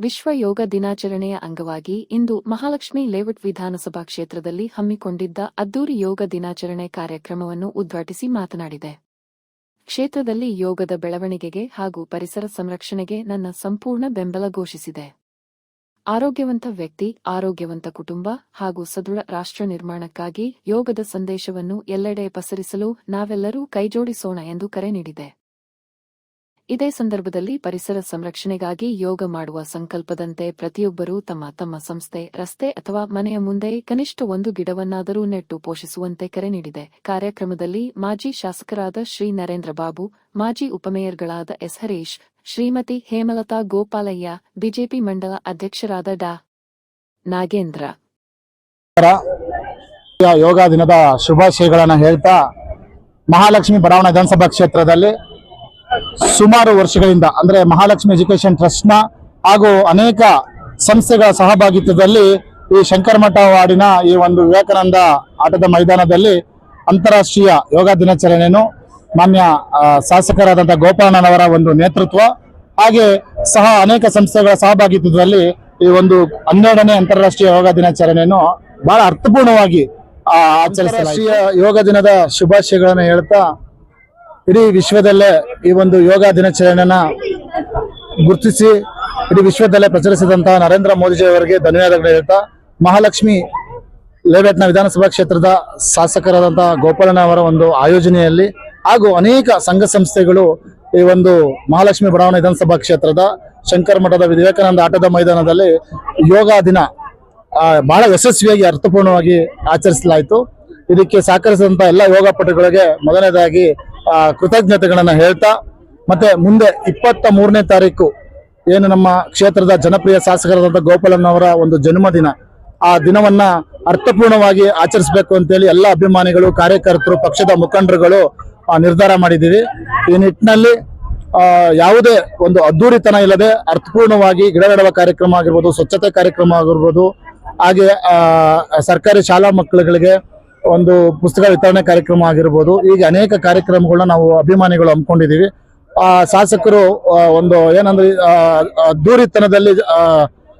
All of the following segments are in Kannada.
ವಿಶ್ವ ಯೋಗ ದಿನಾಚರಣೆಯ ಅಂಗವಾಗಿ ಇಂದು ಮಹಾಲಕ್ಷ್ಮಿ ಲೇಔಟ್ ವಿಧಾನಸಭಾ ಕ್ಷೇತ್ರದಲ್ಲಿ ಹಮ್ಮಿಕೊಂಡಿದ್ದ ಅದ್ದೂರಿ ಯೋಗ ದಿನಾಚರಣೆ ಕಾರ್ಯಕ್ರಮವನ್ನು ಉದ್ಘಾಟಿಸಿ ಮಾತನಾಡಿದೆ. ಕ್ಷೇತ್ರದಲ್ಲಿ ಯೋಗದ ಬೆಳವಣಿಗೆಗೆ ಹಾಗೂ ಪರಿಸರ ಸಂರಕ್ಷಣೆಗೆ ನನ್ನ ಸಂಪೂರ್ಣ ಬೆಂಬಲ ಘೋಷಿಸಿದೆ. ಆರೋಗ್ಯವಂತ ವ್ಯಕ್ತಿ, ಆರೋಗ್ಯವಂತ ಕುಟುಂಬ ಹಾಗೂ ಸದೃಢ ರಾಷ್ಟ್ರ ನಿರ್ಮಾಣಕ್ಕಾಗಿ ಯೋಗದ ಸಂದೇಶವನ್ನು ಎಲ್ಲೆಡೆ ಪಸರಿಸಲು ನಾವೆಲ್ಲರೂ ಕೈಜೋಡಿಸೋಣ ಎಂದು ಕರೆ ನೀಡಿದೆ. ಇದೇ ಸಂದರ್ಭದಲ್ಲಿ ಪರಿಸರ ಸಂರಕ್ಷಣೆಗಾಗಿ ಯೋಗ ಮಾಡುವ ಸಂಕಲ್ಪದಂತೆ ಪ್ರತಿಯೊಬ್ಬರೂ ತಮ್ಮ ತಮ್ಮ ಸಂಸ್ಥೆ, ರಸ್ತೆ ಅಥವಾ ಮನೆಯ ಮುಂದೆ ಕನಿಷ್ಠ ಒಂದು ಗಿಡವನ್ನಾದರೂ ನೆಟ್ಟು ಪೋಷಿಸುವಂತೆ ಕರೆ ನೀಡಿದೆ. ಕಾರ್ಯಕ್ರಮದಲ್ಲಿ ಮಾಜಿ ಶಾಸಕರಾದ ಶ್ರೀ ನರೇಂದ್ರ ಬಾಬು, ಮಾಜಿ ಉಪಮೇಯರ್ಗಳಾದ ಎಸ್ ಹರೀಶ್, ಶ್ರೀಮತಿ ಹೇಮಲತಾ ಗೋಪಾಲಯ್ಯ, ಬಿಜೆಪಿ ಮಂಡಲ ಅಧ್ಯಕ್ಷರಾದ ಡಾ ನಾಗೇಂದ್ರ ಯೋಗ ದಿನದ ಶುಭಾಶಯಗಳನ್ನು ಹೇಳ್ತಾ, ಮಹಾಲಕ್ಷ್ಮಿ ಬಡಾವಣೆ ವಿಧಾನಸಭಾ ಕ್ಷೇತ್ರದಲ್ಲಿ ಸುಮಾರು ವರ್ಷಗಳಿಂದ ಅಂದ್ರೆ ಮಹಾಲಕ್ಷ್ಮಿ ಎಜುಕೇಶನ್ ಟ್ರಸ್ಟ್ನ ಹಾಗೂ ಅನೇಕ ಸಂಸ್ಥೆಗಳ ಸಹಭಾಗಿತ್ವದಲ್ಲಿ ಈ ಶಂಕರಮಠ ವಾರ್ಡಿನ ಈ ಒಂದು ವಿವೇಕಾನಂದ ಆಟದ ಮೈದಾನದಲ್ಲಿ ಅಂತಾರಾಷ್ಟ್ರೀಯ ಯೋಗ ದಿನಾಚರಣೆಯನ್ನು ಮಾನ್ಯ ಶಾಸಕರಾದಂತಹ ಗೋಪಾಲಣ್ಣನವರ ಒಂದು ನೇತೃತ್ವ ಹಾಗೆ ಸಹ ಅನೇಕ ಸಂಸ್ಥೆಗಳ ಸಹಭಾಗಿತ್ವದಲ್ಲಿ ಈ ಒಂದು 12ನೇ ಅಂತಾರಾಷ್ಟ್ರೀಯ ಯೋಗ ದಿನಾಚರಣೆಯನ್ನು ಬಹಳ ಅರ್ಥಪೂರ್ಣವಾಗಿ ಆಚರಿಸಲಾಯಿತು. ಯೋಗ ದಿನದ ಶುಭಾಶಯಗಳನ್ನು ಹೇಳ್ತಾ, ಇಡೀ ವಿಶ್ವದಲ್ಲೇ ಈ ಒಂದು ಯೋಗ ದಿನಾಚರಣೆಯನ್ನ ಗುರುತಿಸಿ ಇಡೀ ವಿಶ್ವದಲ್ಲೇ ಪ್ರಚರಿಸಿದಂತಹ ನರೇಂದ್ರ ಮೋದಿಜಿ ಅವರಿಗೆ ಧನ್ಯವಾದಗಳು ಹೇಳ್ತಾ, ಮಹಾಲಕ್ಷ್ಮಿ ಲೇಔಟ್ನ ವಿಧಾನಸಭಾ ಕ್ಷೇತ್ರದ ಶಾಸಕರಾದಂತಹ ಗೋಪಾಲಣ್ಣ ಅವರ ಒಂದು ಆಯೋಜನೆಯಲ್ಲಿ ಹಾಗೂ ಅನೇಕ ಸಂಘ ಸಂಸ್ಥೆಗಳು ಈ ಒಂದು ಮಹಾಲಕ್ಷ್ಮಿ ಬಡಾವಣೆ ವಿಧಾನಸಭಾ ಕ್ಷೇತ್ರದ ಶಂಕರ ಮಠದ ವಿವೇಕಾನಂದ ಆಟದ ಮೈದಾನದಲ್ಲಿ ಯೋಗ ದಿನ ಬಹಳ ಯಶಸ್ವಿಯಾಗಿ ಅರ್ಥಪೂರ್ಣವಾಗಿ ಆಚರಿಸಲಾಯಿತು. ಇದಕ್ಕೆ ಸಹಕರಿಸಿದಂತ ಎಲ್ಲ ಯೋಗಪಟುಗಳಿಗೆ ಮೊದಲನೇದಾಗಿ ಕೃತಜ್ಞತೆಗಳನ್ನ ಹೇಳ್ತಾ, ಮತ್ತೆ ಮುಂದೆ 23ನೇ ತಾರೀಕು ಏನು ನಮ್ಮ ಕ್ಷೇತ್ರದ ಜನಪ್ರಿಯ ಶಾಸಕರಾದಂತಹ ಗೋಪಾಲಣ್ಣವರ ಒಂದು ಜನ್ಮದಿನ, ಆ ದಿನವನ್ನ ಅರ್ಥಪೂರ್ಣವಾಗಿ ಆಚರಿಸಬೇಕು ಅಂತೇಳಿ ಎಲ್ಲ ಅಭಿಮಾನಿಗಳು, ಕಾರ್ಯಕರ್ತರು, ಪಕ್ಷದ ಮುಖಂಡರುಗಳು ನಿರ್ಧಾರ ಮಾಡಿದ್ದೀವಿ. ಈ ನಿಟ್ಟಿನಲ್ಲಿ ಯಾವುದೇ ಒಂದು ಅದ್ದೂರಿತನ ಇಲ್ಲದೆ ಅರ್ಥಪೂರ್ಣವಾಗಿ ಗಿಡ ನೆಡುವ ಕಾರ್ಯಕ್ರಮ ಆಗಿರ್ಬೋದು, ಸ್ವಚ್ಛತೆ ಕಾರ್ಯಕ್ರಮ ಆಗಿರ್ಬೋದು, ಹಾಗೆ ಸರ್ಕಾರಿ ಶಾಲಾ ಮಕ್ಕಳುಗಳಿಗೆ ಒಂದು ಪುಸ್ತಕ ವಿತರಣೆ ಕಾರ್ಯಕ್ರಮ ಆಗಿರ್ಬೋದು, ಹೀಗೆ ಅನೇಕ ಕಾರ್ಯಕ್ರಮಗಳನ್ನ ನಾವು ಅಭಿಮಾನಿಗಳು ಹಮ್ಮಿಕೊಂಡಿದ್ದೀವಿ. ಶಾಸಕರು ಒಂದು ಏನಂದ್ರೆ ಅದ್ದೂರಿತನದಲ್ಲಿ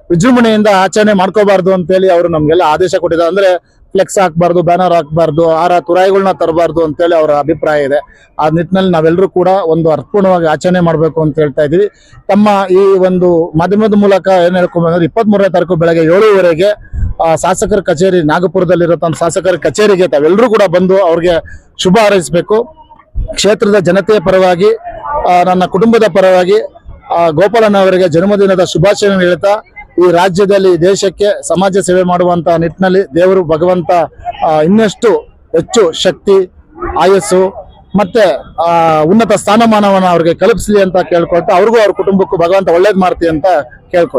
ವಿಜೃಂಭಣೆಯಿಂದ ಆಚರಣೆ ಮಾಡ್ಕೋಬಾರ್ದು ಅಂತೇಳಿ ಅವರು ನಮ್ಗೆಲ್ಲ ಆದೇಶ ಕೊಟ್ಟಿದ್ದಾರೆ. ಅಂದ್ರೆ ಫ್ಲೆಕ್ಸ್ ಹಾಕ್ಬಾರ್ದು, ಬ್ಯಾನರ್ ಹಾಕ್ಬಾರ್ದು, ತುರಾಯಿಗಳನ್ನ ತರಬಾರ್ದು ಅಂತೇಳಿ ಅವರ ಅಭಿಪ್ರಾಯ ಇದೆ. ಆ ನಿಟ್ಟಿನಲ್ಲಿ ನಾವೆಲ್ಲರೂ ಕೂಡ ಒಂದು ಅರ್ಥಪೂರ್ಣವಾಗಿ ಆಚರಣೆ ಮಾಡಬೇಕು ಅಂತ ಹೇಳ್ತಾ ಇದೀವಿ. ತಮ್ಮ ಈ ಒಂದು ಮಾಧ್ಯಮದ ಮೂಲಕ ಏನ್ ಹೇಳ್ಕೊಂಡ್ಬಂದ್ರೆ 23ನೇ ತಾರೀಕು ಬೆಳಗ್ಗೆ 7:30ಗೆ ಶಾಸಕರ ಕಚೇರಿ, ನಾಗಪುರದಲ್ಲಿರೋ ಶಾಸಕರ ಕಚೇರಿಗೆ ತಾವೆಲ್ಲರೂ ಕೂಡ ಬಂದು ಅವ್ರಿಗೆ ಶುಭ ಹಾರೈಸಬೇಕು. ಕ್ಷೇತ್ರದ ಜನತೆಯ ಪರವಾಗಿ, ನನ್ನ ಕುಟುಂಬದ ಪರವಾಗಿ ಗೋಪಾಲಣ್ಣ ಅವರಿಗೆ ಜನ್ಮದಿನದ ಶುಭಾಶಯ ಹೇಳ್ತಾ, ಈ ರಾಜ್ಯದಲ್ಲಿ ದೇಶಕ್ಕೆ ಸಮಾಜ ಸೇವೆ ಮಾಡುವಂತ ನಿಟ್ಟಿನಲ್ಲಿ ದೇವರು ಭಗವಂತ ಇನ್ನಷ್ಟು ಹೆಚ್ಚು ಶಕ್ತಿ, ಆಯಸ್ಸು ಮತ್ತೆ ಉನ್ನತ ಸ್ಥಾನಮಾನವನ್ನ ಅವ್ರಿಗೆ ಕಲ್ಪಿಸಲಿ ಅಂತ ಕೇಳ್ಕೊಳ್ತಾ, ಅವ್ರಿಗೂ ಅವ್ರ ಕುಟುಂಬಕ್ಕೂ ಭಗವಂತ ಒಳ್ಳೇದ್ ಮಾಡ್ತಿ ಅಂತ ಕೇಳ್ಕೊಳ್ತಾ